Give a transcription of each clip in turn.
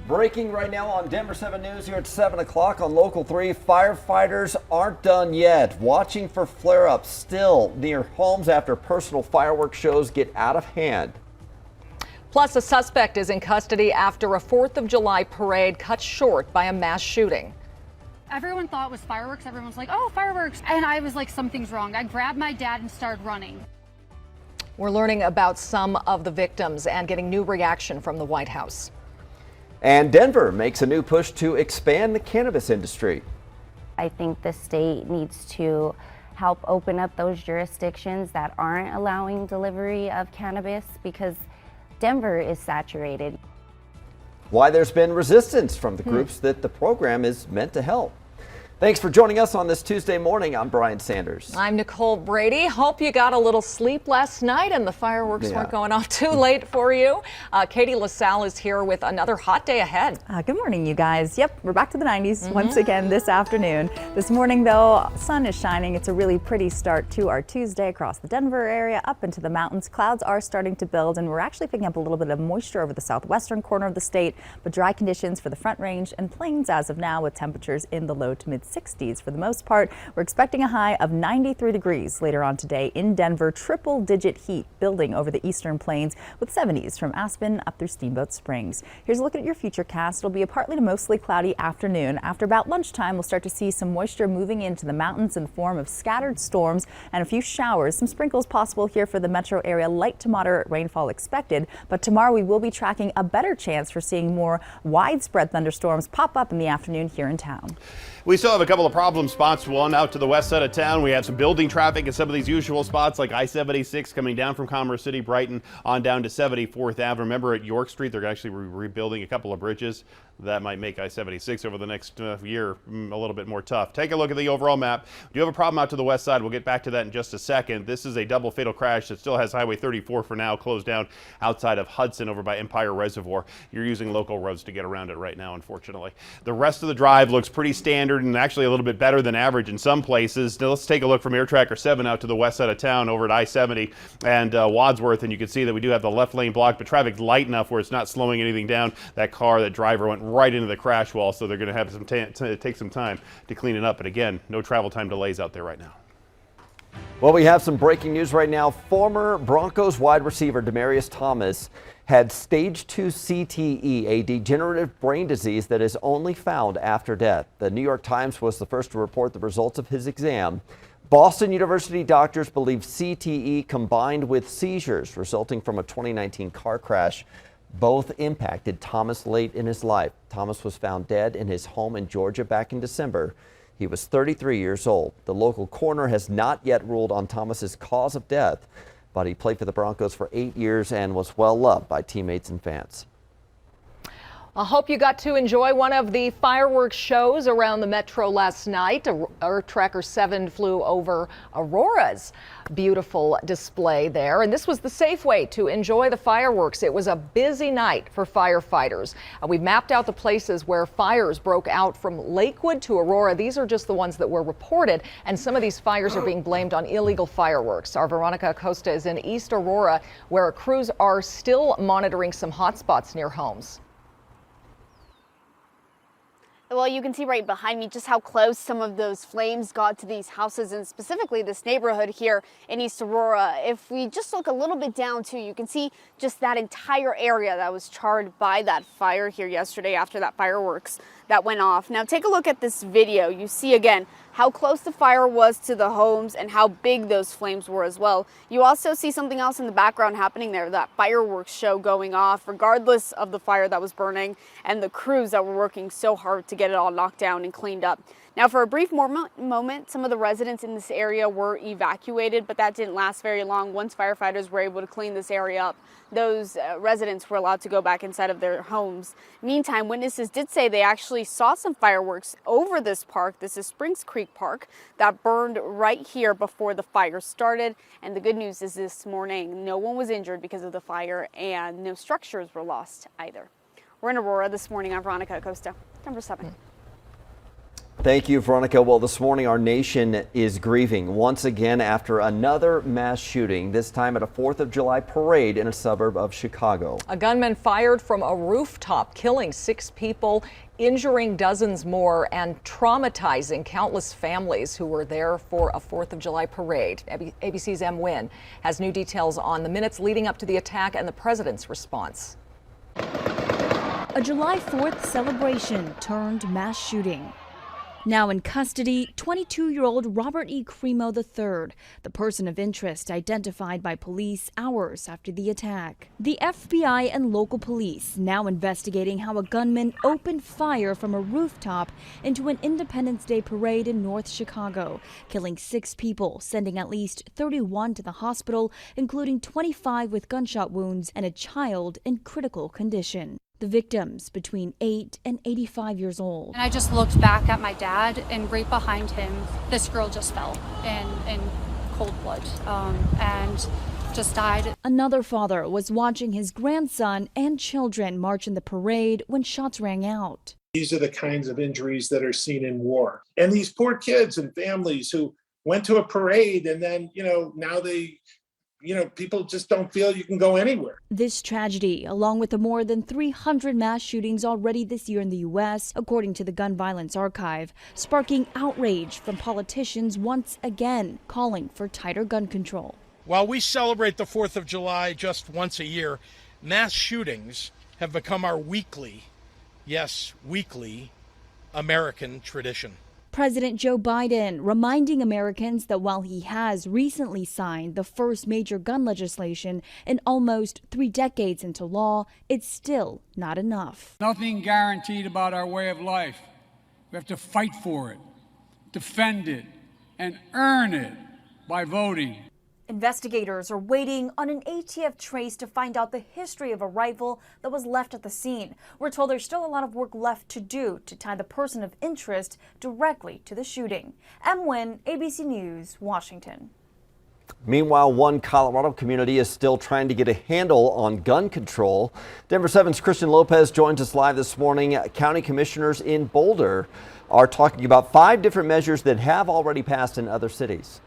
Breaking right now on Denver 7 News here at 7 o'clock on Local 3. Firefighters aren't done yet. Watching for flare-ups still near homes after personal fireworks shows get out of hand. Plus, a suspect is in custody after a 4th of July parade cut short by a mass shooting. Everyone thought it was fireworks. Everyone was like, oh, fireworks. And I was like, something's wrong. I grabbed my dad and started running. We're learning about some of the victims and getting new reaction from the White House. And Denver makes a new push to expand the cannabis industry. I think the state needs to help open up those jurisdictions that aren't allowing delivery of cannabis because Denver is saturated. Why there's been resistance from the groups that the program is meant to help. Thanks for joining us on this Tuesday morning. I'm Brian Sanders. I'm Nicole Brady. Hope you got a little sleep last night and the fireworks weren't going off too late for you. Katie LaSalle is here with another hot day ahead. Good morning, you guys. Yep, we're back to the 90s once again this afternoon. This morning, though, sun is shining. It's a really pretty start to our Tuesday across the Denver area, up into the mountains. Clouds are starting to build, and we're actually picking up a little bit of moisture over the southwestern corner of the state, but dry conditions for the Front Range and Plains as of now, with temperatures in the low to mid 60s for the most part. We're expecting a high of 93 degrees later on today in Denver. Triple-digit heat building over the eastern plains with 70s from Aspen up through Steamboat Springs. Here's a look at your futurecast. It'll be a partly to mostly cloudy afternoon. After about lunchtime, we'll start to see some moisture moving into the mountains in the form of scattered storms and a few showers. Some sprinkles possible here for the metro area. Light to moderate rainfall expected, but tomorrow we will be tracking a better chance for seeing more widespread thunderstorms pop up in the afternoon here in town. We still have a couple of problem spots. One out to the west side of town. We have some building traffic in some of these usual spots like I-76 coming down from Commerce City, Brighton on down to 74th Ave. Remember at York Street, they're actually rebuilding a couple of bridges. That might make I-76 over the next year a little bit more tough. Take a look at the overall map. Do you have a problem out to the west side? We'll get back to that in just a second. This is a double fatal crash that still has Highway 34 for now closed down outside of Hudson over by Empire Reservoir. You're using local roads to get around it right now, unfortunately. The rest of the drive looks pretty standard and actually a little bit better than average in some places. Now let's take a look from Air Tracker 7 out to the west side of town over at I-70 and Wadsworth, and you can see that we do have the left lane blocked, but traffic's light enough where it's not slowing anything down. That driver went right into the crash wall, so they're going to have take some time to clean it up. But again, no travel time delays out there right now. Well, we have some breaking news right now. Former Broncos wide receiver Demaryius Thomas had stage 2 CTE, a degenerative brain disease that is only found after death. The New York Times was the first to report the results of his exam. Boston University doctors believe CTE combined with seizures resulting from a 2019 car crash both impacted Thomas late in his life. Thomas was found dead in his home in Georgia back in December. He was 33 years old. The local coroner has not yet ruled on Thomas's cause of death, but he played for the Broncos for 8 years and was well loved by teammates and fans. I hope you got to enjoy one of the fireworks shows around the metro last night. Air Tracker 7 flew over Aurora's beautiful display there, and this was the safe way to enjoy the fireworks. It was a busy night for firefighters. We mapped out the places where fires broke out from Lakewood to Aurora. These are just the ones that were reported, and some of these fires are being blamed on illegal fireworks. Our Veronica Acosta is in East Aurora, where crews are still monitoring some hot spots near homes. Well, you can see right behind me just how close some of those flames got to these houses and specifically this neighborhood here in East Aurora. If we just look a little bit down too, you can see just that entire area that was charred by that fire here yesterday after that fireworks that went off. Now take a look at this video. You see again how close the fire was to the homes and how big those flames were as well. You also see something else in the background happening there, that fireworks show going off regardless of the fire that was burning and the crews that were working so hard to get it all knocked down and cleaned up. Now for a brief moment, some of the residents in this area were evacuated, but that didn't last very long. Once firefighters were able to clean this area up, those residents were allowed to go back inside of their homes. Meantime, witnesses did say they actually saw some fireworks over this park. This is Springs Creek Park that burned right here before the fire started. And the good news is this morning, no one was injured because of the fire and no structures were lost either. We're in Aurora this morning. I'm Veronica Acosta, number 7. Thank you, Veronica. Well, this morning our nation is grieving once again after another mass shooting, this time at a 4th of July parade in a suburb of Chicago. A gunman fired from a rooftop, killing 6 people, injuring dozens more, and traumatizing countless families who were there for a 4th of July parade. ABC's M. Nguyen has new details on the minutes leading up to the attack and the president's response. A July 4th celebration turned mass shooting. Now in custody, 22-year-old Robert E. Cremo III, the person of interest identified by police hours after the attack. The FBI and local police now investigating how a gunman opened fire from a rooftop into an Independence Day parade in North Chicago, killing 6 people, sending at least 31 to the hospital, including 25 with gunshot wounds and a child in critical condition. The victims between 8 and 85 years old. And I just looked back at my dad, and right behind him, this girl just fell in cold blood and just died. Another father was watching his grandson and children march in the parade when shots rang out. These are the kinds of injuries that are seen in war. And these poor kids and families who went to a parade and then, now they people just don't feel you can go anywhere. This tragedy, along with the more than 300 mass shootings already this year in the U.S., according to the Gun Violence Archive, sparking outrage from politicians once again calling for tighter gun control. While we celebrate the 4th of July just once a year, mass shootings have become our weekly, yes, weekly, American tradition. President Joe Biden reminding Americans that while he has recently signed the first major gun legislation in almost 3 decades into law, it's still not enough. Nothing guaranteed about our way of life. We have to fight for it, defend it, and earn it by voting. Investigators are waiting on an ATF trace to find out the history of a rifle that was left at the scene. We're told there's still a lot of work left to do to tie the person of interest directly to the shooting. M. Nguyen, ABC News, Washington. Meanwhile, one Colorado community is still trying to get a handle on gun control. Denver 7's Christian Lopez joins us live this morning. County commissioners in Boulder are talking about 5 different measures that have already passed in other cities.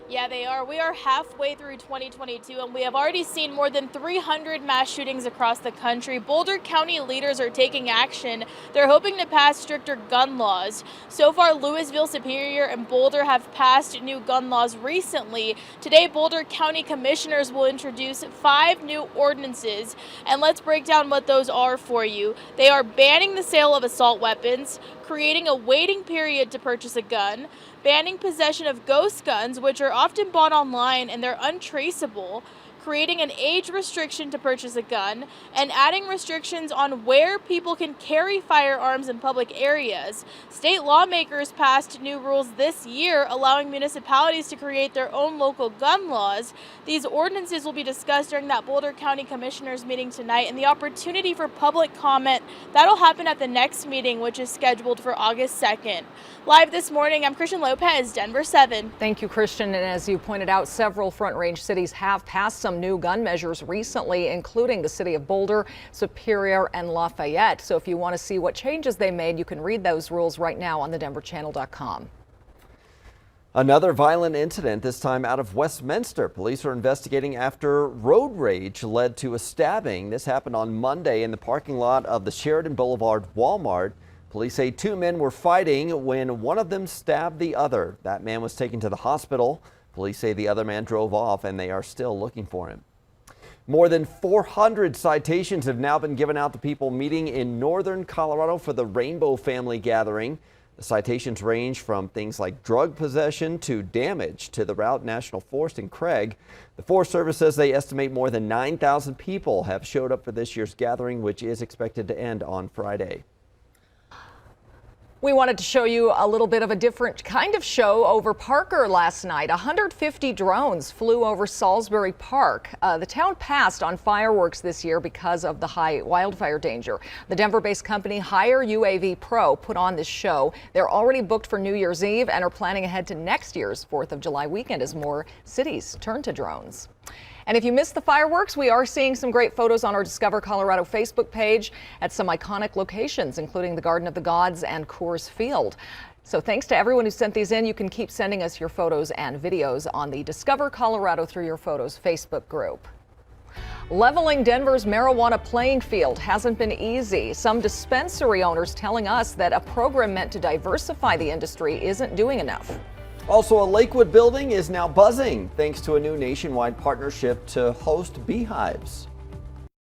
Yeah, they are. We are halfway through 2022, and we have already seen more than 300 mass shootings across the country. Boulder County leaders are taking action. They're hoping to pass stricter gun laws. So far, Louisville, Superior, and Boulder have passed new gun laws recently. Today, Boulder County commissioners will introduce 5 new ordinances, and let's break down what those are for you. They are banning the sale of assault weapons, creating a waiting period to purchase a gun, banning possession of ghost guns, which are often bought online and they're untraceable, creating an age restriction to purchase a gun, and adding restrictions on where people can carry firearms in public areas. State lawmakers passed new rules this year allowing municipalities to create their own local gun laws. These ordinances will be discussed during that Boulder County Commissioners meeting tonight, and the opportunity for public comment, that'll happen at the next meeting, which is scheduled for August 2nd. Live this morning, I'm Christian Lopez, Denver 7. Thank you, Christian. And as you pointed out, several Front Range cities have passed some new gun measures recently, including the city of Boulder, Superior, and Lafayette. So if you want to see what changes they made, you can read those rules right now on thedenverchannel.com. Another violent incident, this time out of Westminster. Police are investigating after road rage led to a stabbing. This happened on Monday in the parking lot of the Sheridan Boulevard Walmart. Police say 2 men were fighting when one of them stabbed the other. That man was taken to the hospital. Police say the other man drove off and they are still looking for him. More than 400 citations have now been given out to people meeting in northern Colorado for the Rainbow Family Gathering. The citations range from things like drug possession to damage to the Route National Forest in Craig. The Forest Service says they estimate more than 9,000 people have showed up for this year's gathering, which is expected to end on Friday. We wanted to show you a little bit of a different kind of show over Parker last night. 150 drones flew over Salisbury Park. The town passed on fireworks this year because of the high wildfire danger. The Denver-based company Higher UAV Pro put on this show. They're already booked for New Year's Eve and are planning ahead to next year's 4th of July weekend as more cities turn to drones. And if you missed the fireworks, we are seeing some great photos on our Discover Colorado Facebook page at some iconic locations, including the Garden of the Gods and Coors Field. So thanks to everyone who sent these in. You can keep sending us your photos and videos on the Discover Colorado Through Your Photos Facebook group. Leveling Denver's marijuana playing field hasn't been easy. Some dispensary owners telling us that a program meant to diversify the industry isn't doing enough. Also, a Lakewood building is now buzzing thanks to a new nationwide partnership to host beehives.